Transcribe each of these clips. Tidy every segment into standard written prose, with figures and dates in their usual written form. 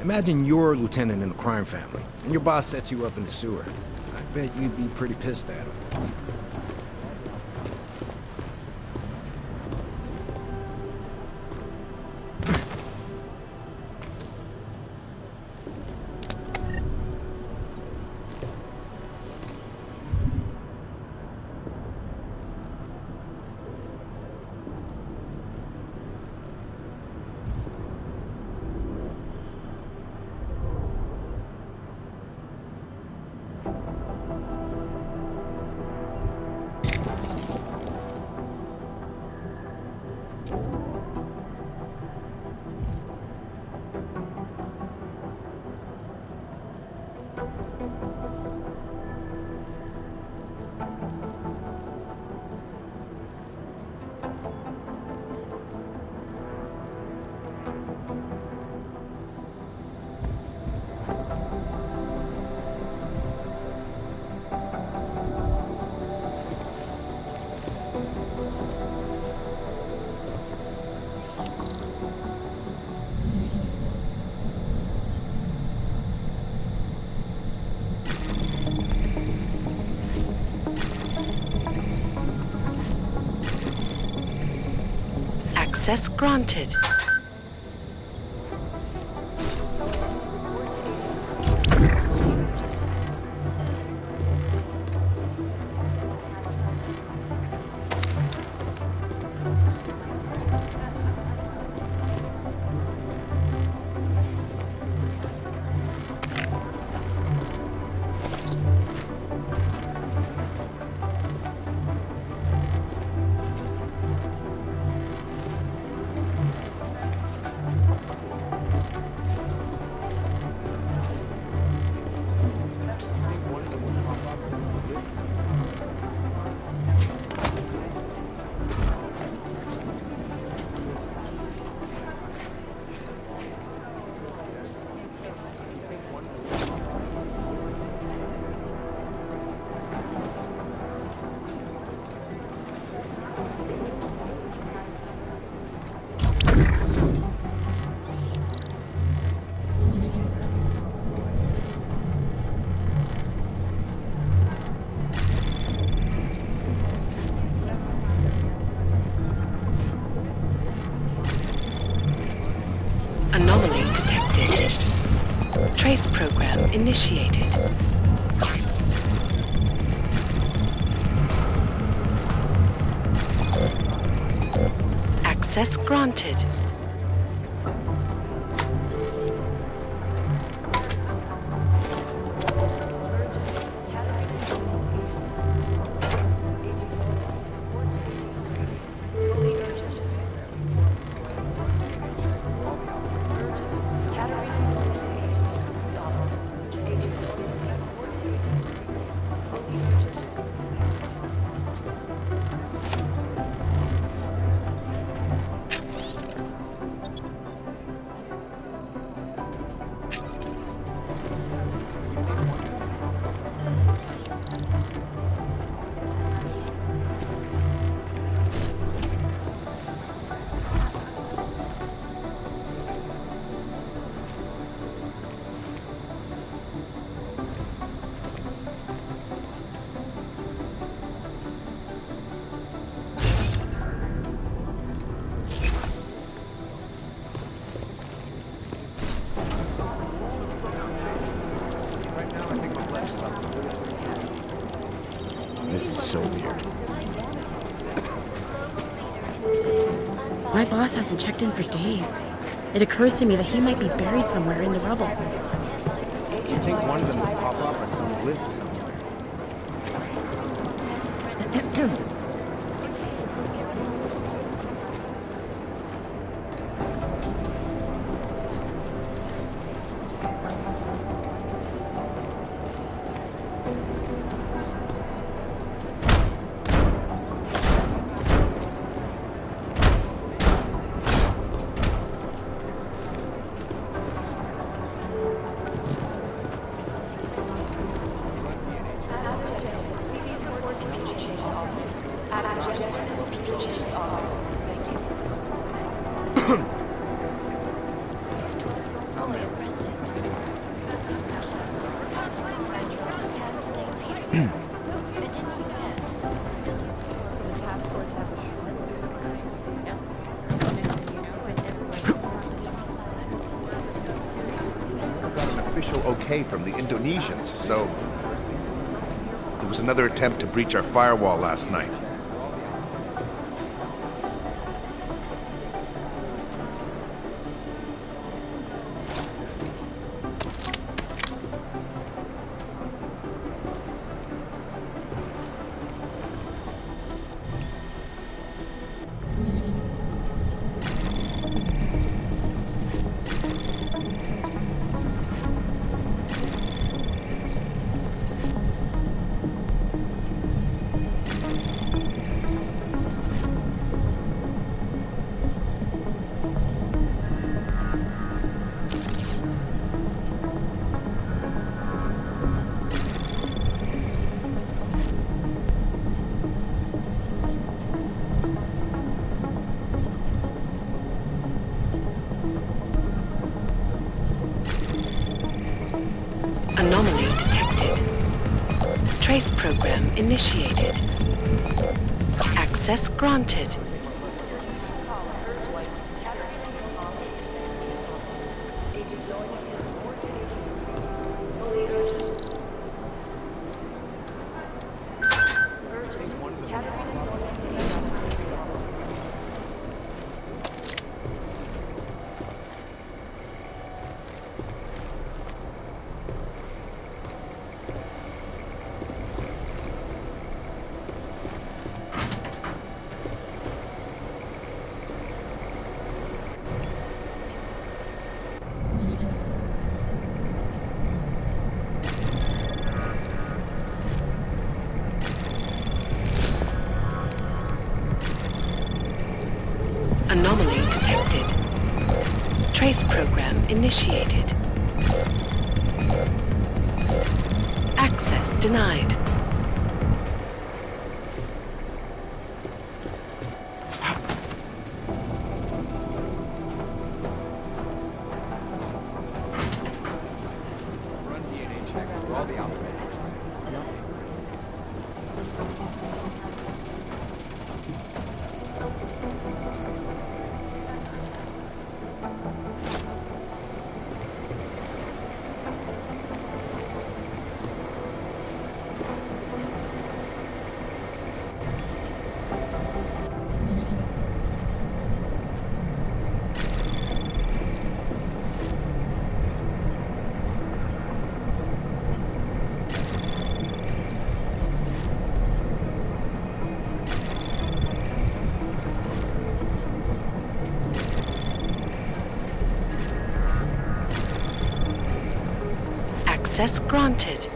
Imagine you're a lieutenant in a crime family, and your boss sets you up in the sewer. I bet you'd be pretty pissed at him. Access granted. Anomaly detected. Trace program initiated. Access granted. This is so weird. My boss hasn't checked in for days. It occurs to me that he might be buried somewhere in the rubble. Do you think one of them will pop up on some list somewhere? Please report to PG's office. pay from the Indonesians, so... There was another attempt to breach our firewall last night. Anomaly detected. Trace program initiated. Access granted. Anomaly detected. Trace program initiated. Access denied. Run DNA checks through all the operators. Access granted.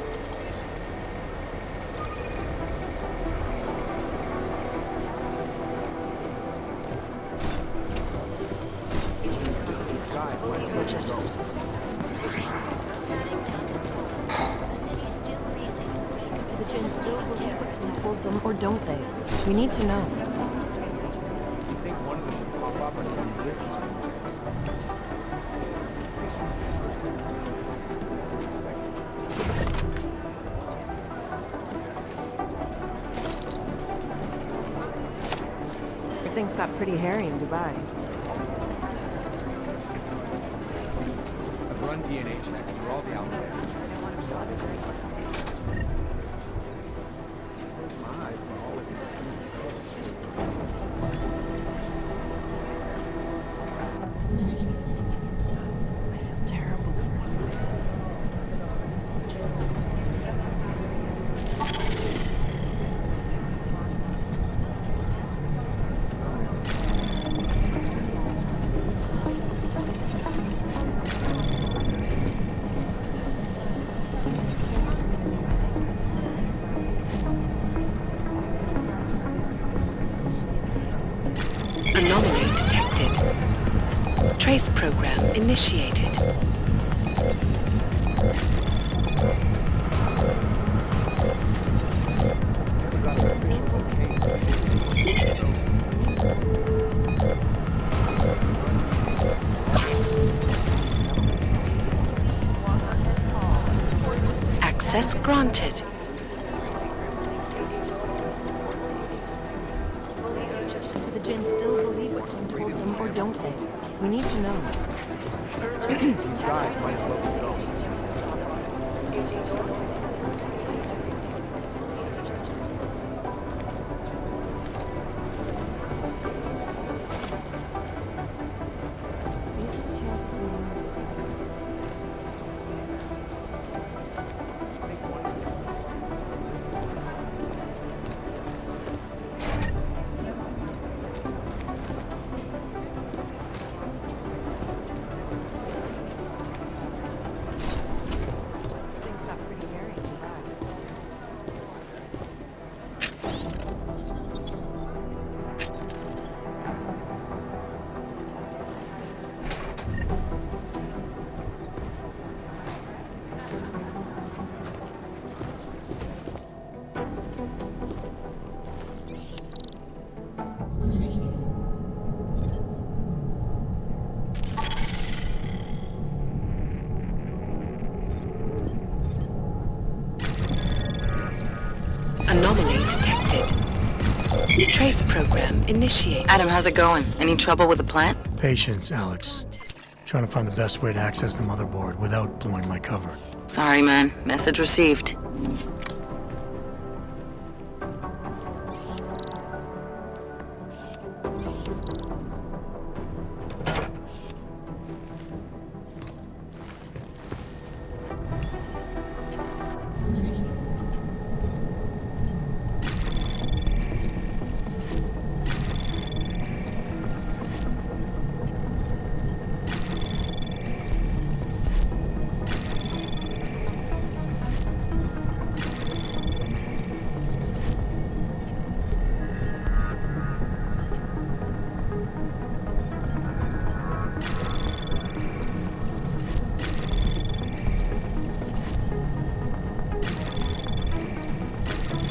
Told them, or don't they? We need to know. You think one of them will pop up on some business? Everything's got pretty hairy in Dubai. I've run DNA checks through all the operators. I feel terrible for him. Anomaly detected. Trace program initiated. Access granted. The Jinn still believe what some told them, or don't they? We need to know. These guys might have let us go. These are the chances you knew was taken. Things got pretty hairy in the back. Anomaly detected. Trace program initiated. Adam, how's it going? Any trouble with the plant? Patience, Alex. Trying to find the best way to access the motherboard without blowing my cover. Sorry, man. Message received.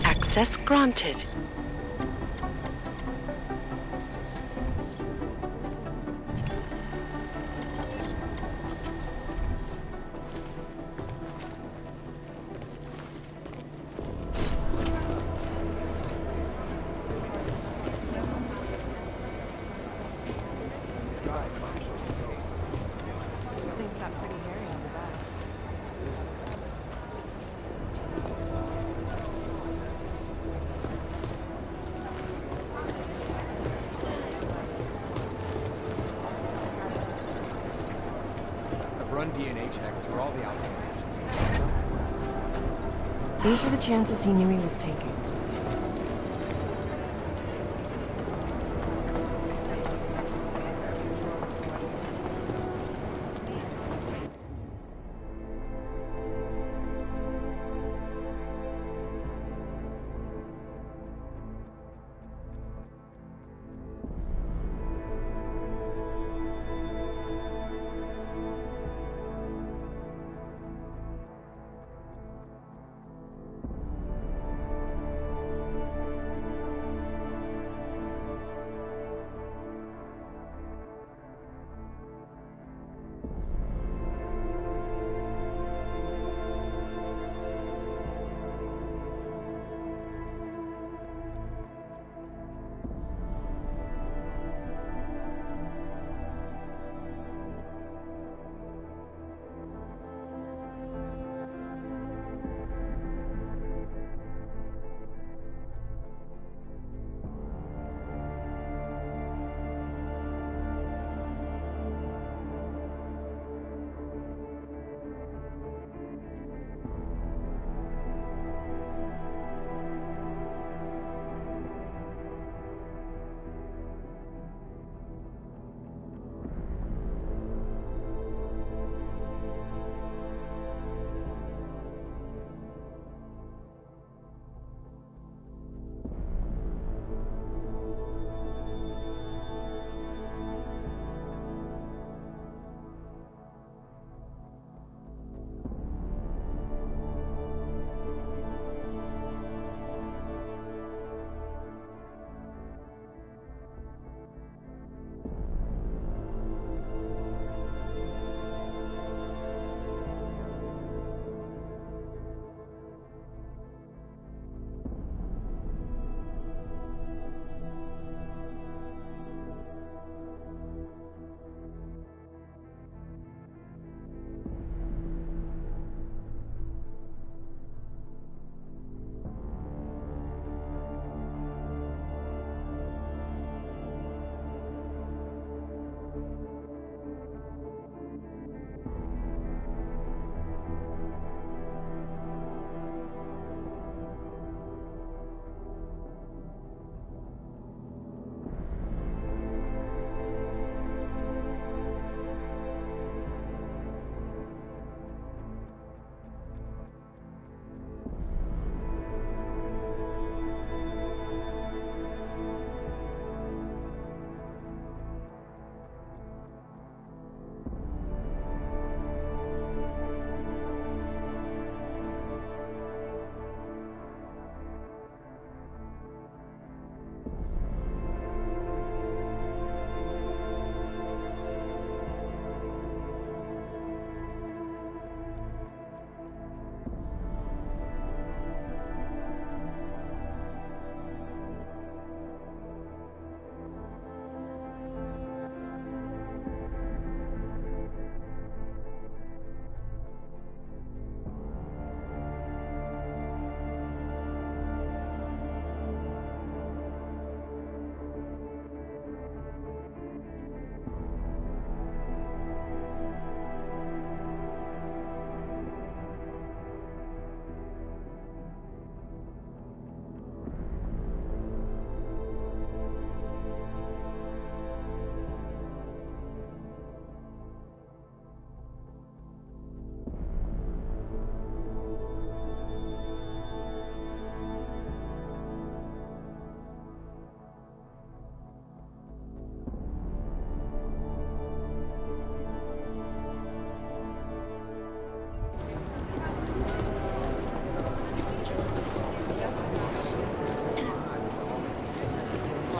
Access granted. Things got pretty hairy in the back. I've run DNA checks through all the outfits. These are the chances he knew he was taking.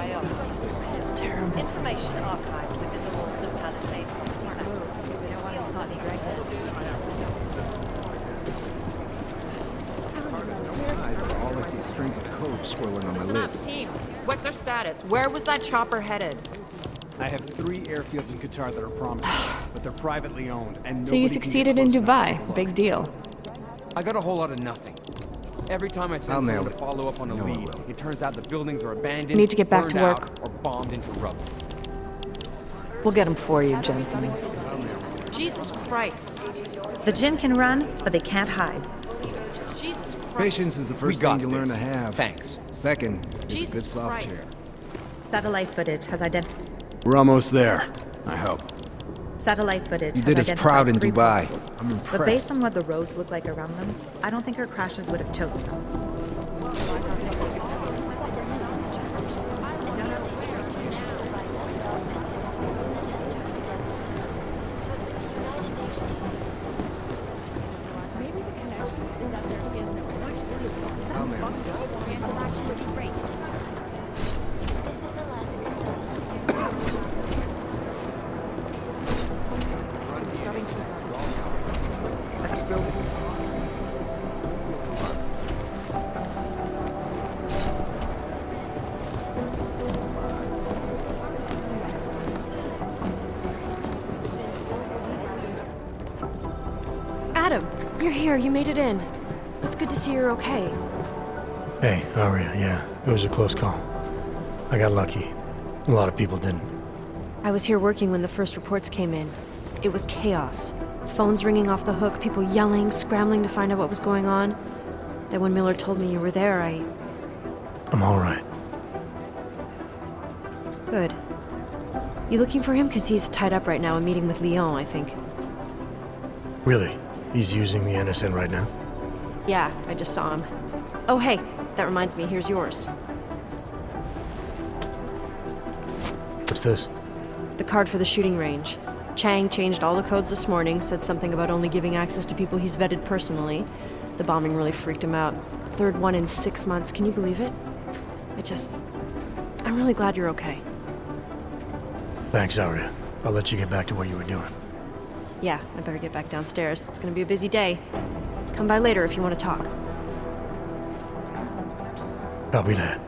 priority. Terrible. Information archived within the walls of Palisade Property Management. We don't want to partly drag that. All I see is strings of code swirling on my lips. Team, what's their status? Where was that chopper headed? I have 3 airfields in Qatar that are promising, but they're privately owned, and So you nobody can get succeeded in close enough to take a Dubai. look. Big deal. I got a whole lot of nothing. Every time I I'll send nail someone to it. follow up on a You know I lead, will. it turns out the buildings are abandoned, You need to get back to burned work. out, or bombed into rubble. We'll get him for you, Jensen. Jesus Christ. The Jinn can run, but they can't hide. Jesus Christ. Patience is the first got thing you learn to this. have. Thanks. Second is a Jesus good soft Christ. chair. Satellite footage has identified. We're almost there. I hope. Satellite footage You has did us identified proud in 3 Dubai. proposals. I'm But based impressed. on what the roads look like around them, I don't think our crashes would have chosen them. Adam, you're here. You made it in. It's good to see you're okay. Hey, Aria, yeah, it was a close call. I got lucky. A lot of people didn't. I was here working when the first reports came in. It was chaos. Phones ringing off the hook, people yelling, scrambling to find out what was going on. Then when Miller told me you were there, I'm all right. Good. You looking for him? Because he's tied up right now, a meeting with Lyon, I think. Really? He's using the NSN right now? Yeah, I just saw him. Oh, hey, that reminds me, here's yours. What's this? The card for the shooting range. Chang changed all the codes this morning, said something about only giving access to people he's vetted personally. The bombing really freaked him out. 3rd one in 6 months, can you believe it? I'm really glad you're okay. Thanks, Aria. I'll let you get back to what you were doing. Yeah, I better get back downstairs. It's gonna be a busy day. Come by later if you want to talk. Copy that.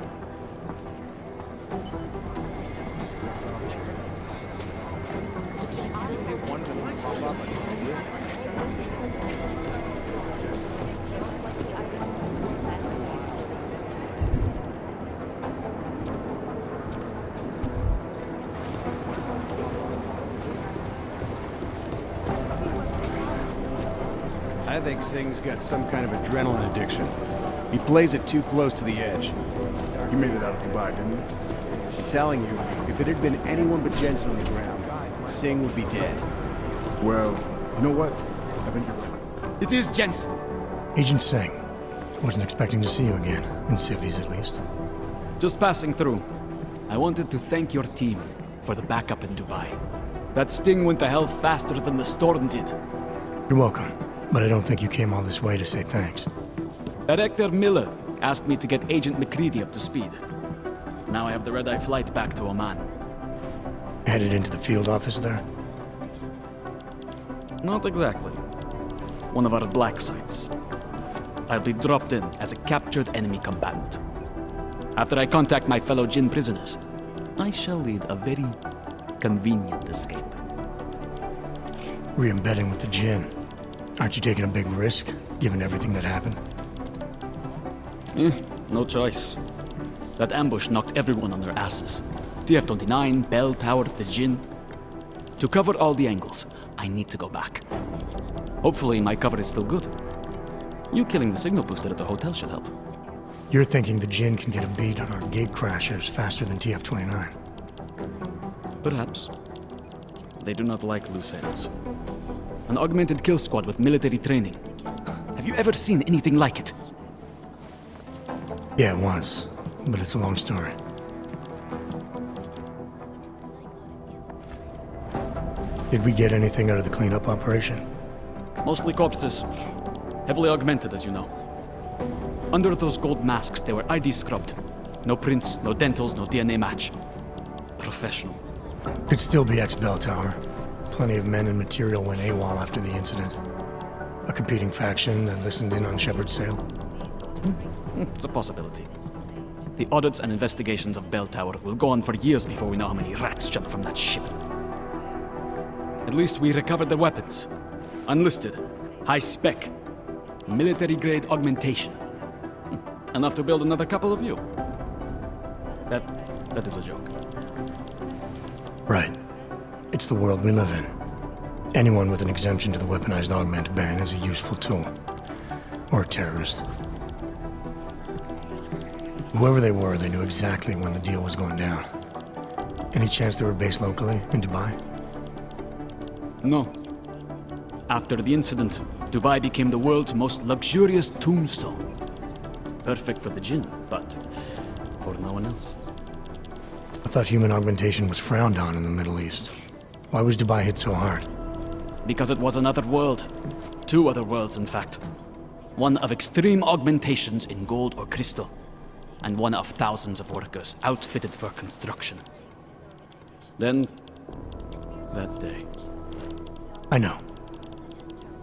I think Singh's got some kind of adrenaline addiction. He plays it too close to the edge. You made it out of Dubai, didn't you? I'm telling you, if it had been anyone but Jensen on the ground, Singh would be dead. Well, you know what? I think you're right. It is Jensen! Agent Singh. Wasn't expecting to see you again. In civvies, at least. Just passing through. I wanted to thank your team for the backup in Dubai. That sting went to hell faster than the storm did. You're welcome. But I don't think you came all this way to say thanks. Director Miller asked me to get Agent McCready up to speed. Now I have the red-eye flight back to Oman. Headed into the field office there? Not exactly. One of our black sites. I'll be dropped in as a captured enemy combatant. After I contact my fellow Jinn prisoners, I shall lead a very convenient escape. Re-embedding with the Jinn. Aren't you taking a big risk, given everything that happened? No choice. That ambush knocked everyone on their asses. TF-29, Bell Tower, the Jinn. To cover all the angles, I need to go back. Hopefully my cover is still good. You killing the signal booster at the hotel should help. You're thinking the Jinn can get a beat on our gate crashers faster than TF-29. Perhaps. They do not like loose ends. An augmented kill squad with military training. Have you ever seen anything like it? Yeah, once. But it's a long story. Did we get anything out of the cleanup operation? Mostly corpses. Heavily augmented, as you know. Under those gold masks, they were ID scrubbed. No prints, no dentals, no DNA match. Professional. Could still be ex-Bell Tower. Plenty of men and material went AWOL after the incident. A competing faction that listened in on Shepard's sale. It's a possibility. The audits and investigations of Bell Tower will go on for years before we know how many rats jumped from that ship. At least we recovered the weapons. Unlisted, high-spec, military-grade augmentation. Enough to build another couple of you. That is a joke. Right. It's the world we live in. Anyone with an exemption to the weaponized augment ban is a useful tool. Or a terrorist. Whoever they were, they knew exactly when the deal was going down. Any chance they were based locally, in Dubai? No. After the incident, Dubai became the world's most luxurious tombstone. Perfect for the Jinn, but for no one else. I thought human augmentation was frowned on in the Middle East. Why was Dubai hit so hard? Because it was another world. Two other worlds, in fact. One of extreme augmentations in gold or crystal, and one of thousands of workers outfitted for construction. Then, that day. I know.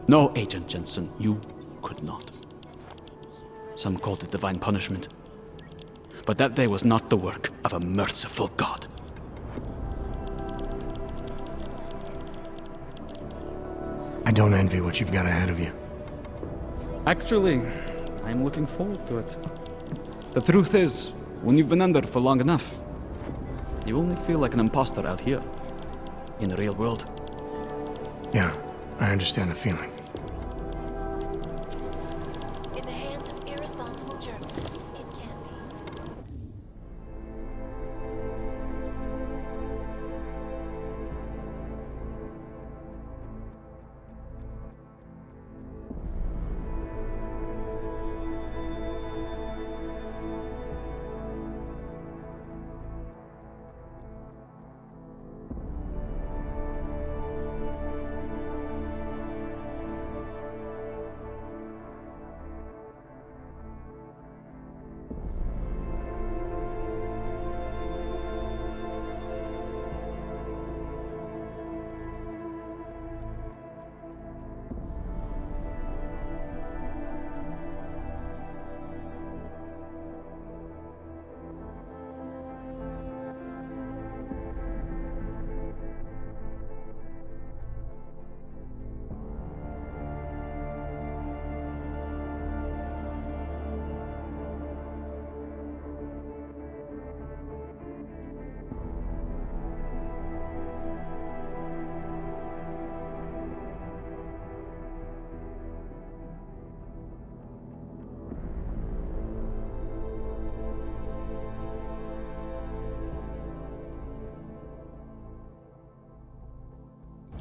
No, Agent Jensen, you could not. Some called it divine punishment. But that day was not the work of a merciful God. I don't envy what you've got ahead of you. Actually, I'm looking forward to it. The truth is, when you've been under for long enough, you only feel like an imposter out here, in the real world. Yeah, I understand the feeling. In the hands of irresponsible journalists, it can be.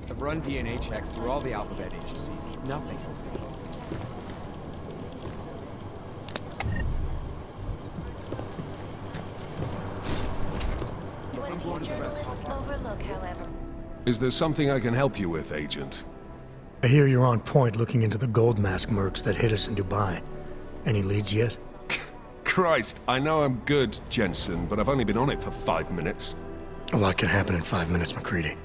I've run DNA checks through all the alphabet agencies. Nothing. What these journalists overlook, however. Is there something I can help you with, Agent? I hear you're on point looking into the gold mask mercs that hit us in Dubai. Any leads yet? Christ, I know I'm good, Jensen, but I've only been on it for 5 minutes. A lot can happen in 5 minutes, McCready.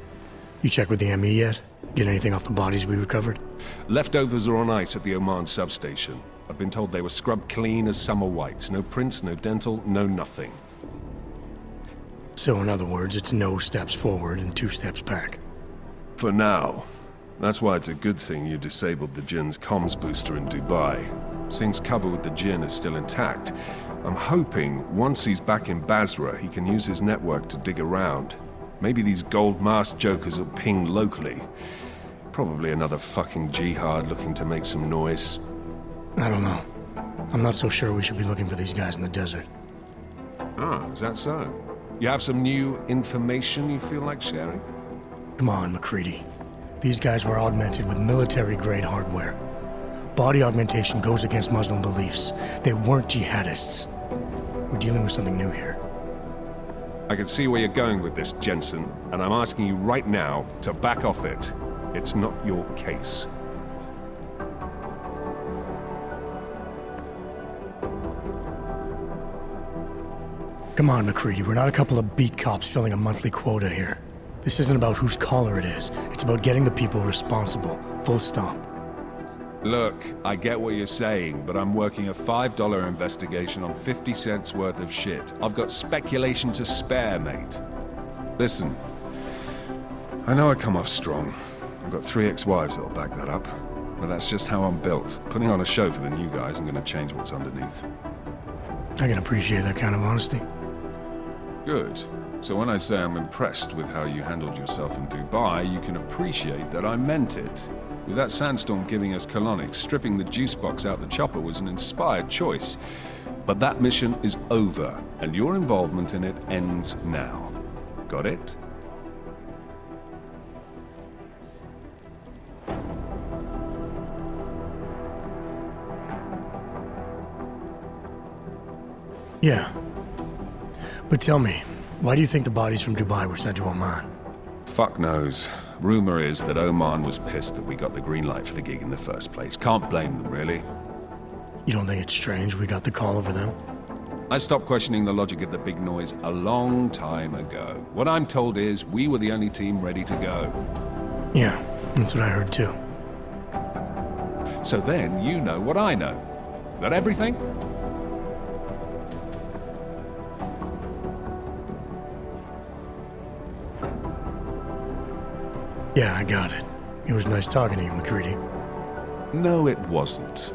You check with the ME yet? Get anything off the bodies we recovered? Leftovers are on ice at the Oman substation. I've been told they were scrubbed clean as summer whites. No prints, no dental, no nothing. So in other words, it's no steps forward and 2 steps back. For now. That's why it's a good thing you disabled the Jinn's comms booster in Dubai. Since cover with the Jinn is still intact, I'm hoping once he's back in Basra, he can use his network to dig around. Maybe these gold mask jokers will ping locally. Probably another fucking jihad looking to make some noise. I don't know. I'm not so sure we should be looking for these guys in the desert. Ah, is that so? You have some new information you feel like sharing? Come on, McCready. These guys were augmented with military-grade hardware. Body augmentation goes against Muslim beliefs. They weren't jihadists. We're dealing with something new here. I can see where you're going with this, Jensen, and I'm asking you right now to back off it. It's not your case. Come on, McCready, we're not a couple of beat cops filling a monthly quota here. This isn't about whose collar it is. It's about getting the people responsible. Full stop. Look, I get what you're saying, but I'm working a $5 investigation on 50 cents worth of shit. I've got speculation to spare, mate. Listen, I know I come off strong. I've got 3 ex-wives that'll back that up. But that's just how I'm built. Putting on a show for the new guys isn't gonna change what's underneath. I can appreciate that kind of honesty. Good. So when I say I'm impressed with how you handled yourself in Dubai, you can appreciate that I meant it. With that sandstorm giving us colonics, stripping the juice box out the chopper was an inspired choice. But that mission is over, and your involvement in it ends now. Got it? Yeah. But tell me, why do you think the bodies from Dubai were sent to Oman? Fuck knows. Rumor is that Oman was pissed that we got the green light for the gig in the first place. Can't blame them, really. You don't think it's strange we got the call over them? I stopped questioning the logic of the big noise a long time ago. What I'm told is we were the only team ready to go. Yeah, that's what I heard too. So then you know what I know. That everything? Yeah, I got it. It was nice talking to you, McCready. No, it wasn't.